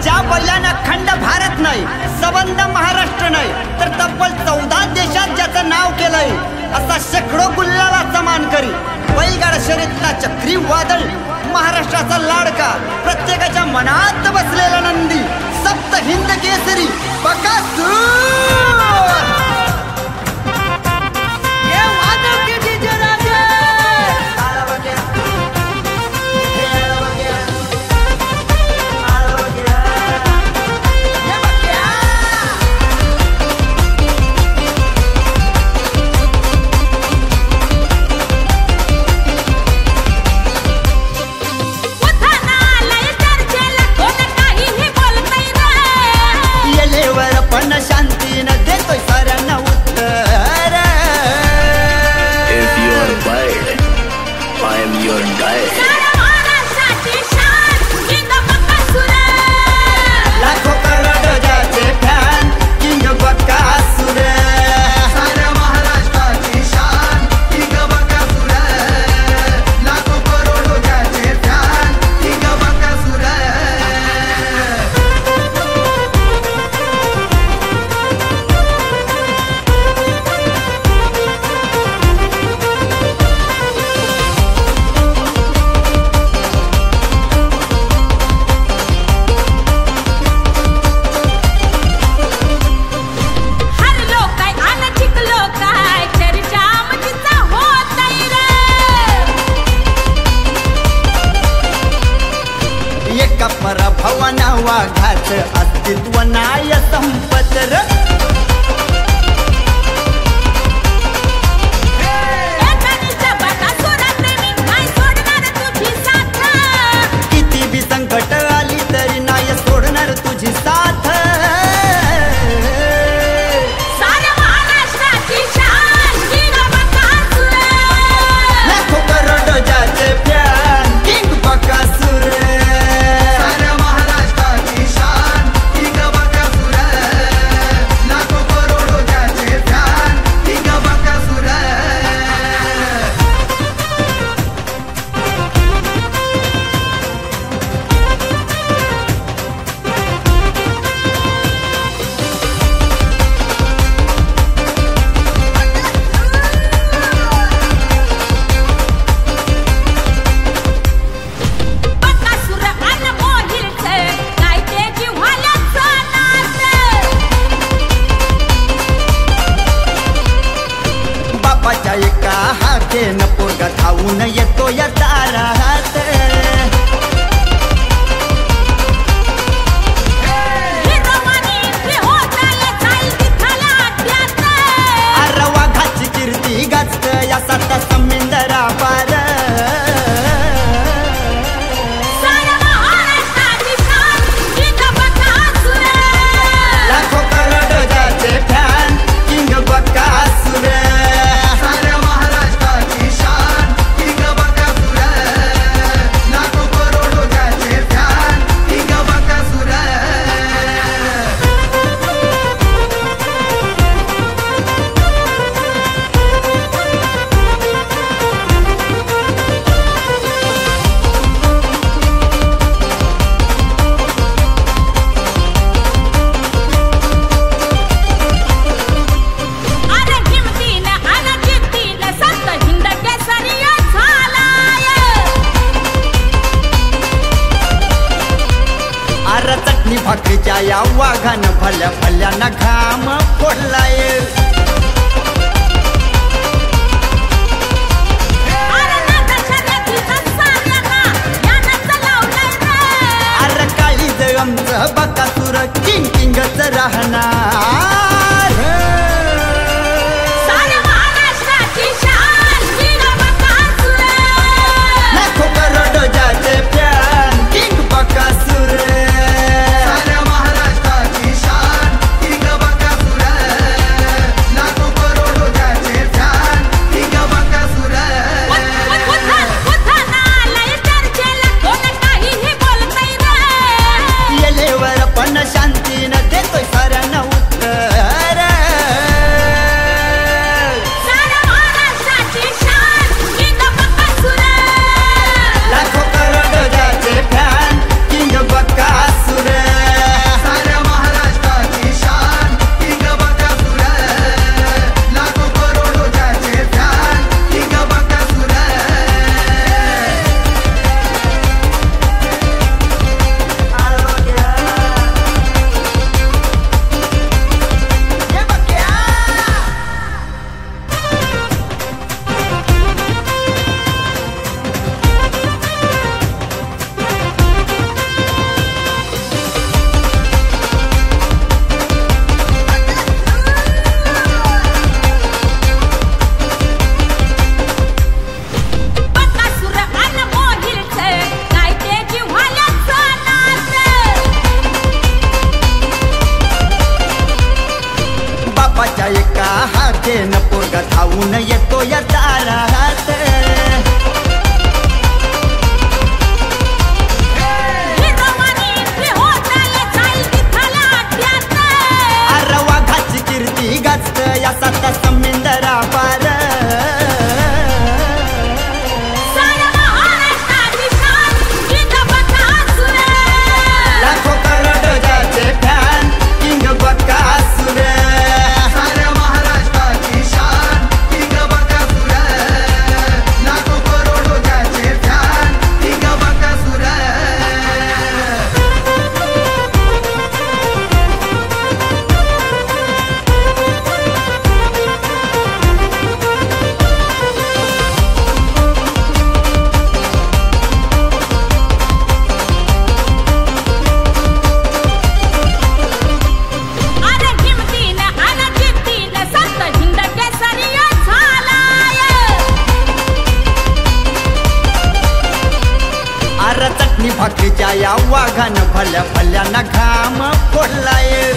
ज्या बैलानं अखंड भारत नाही, संबंध महाराष्ट्र नाही, तर तब्बल 14 देशात ज्याचं नाव केलंय, असा शेकडो गुल्लालाचा मानकरी, बैलगाडा शर्यतीतला चक्री वादळ, महाराष्ट्राचा लाडका, प्रत्येकाच्या मनात बसलेला नंदी, सप्त हिंद केसरी बकासूर। वाघाचं अस्तित्व नाय संपत र, किती बी संकट आली तरी नाही सोडणार तुझी साथ, लाखो करोडो ज्याचे फॅन किंग बकासूर। एका हाकेनं पोरगा खाऊन येतो या दारात, अरे वाघाची कीर्ती गाजत या 7 समुद्रा पार, लाखो करोडो ज्याचे फॅन किंग बकासूर। चटणी भाकरीच्या या वाघानं भल्या भल्याना घाम फोडलाय, अरे काळीज आमचं बकासूर किंग किंगच राहणार, लाखो करोडो ज्याचे फॅन किंग बकासूर। शांतीनं देतोय साऱ्यांना उत्तर। आपल्याला घाम फोडलाय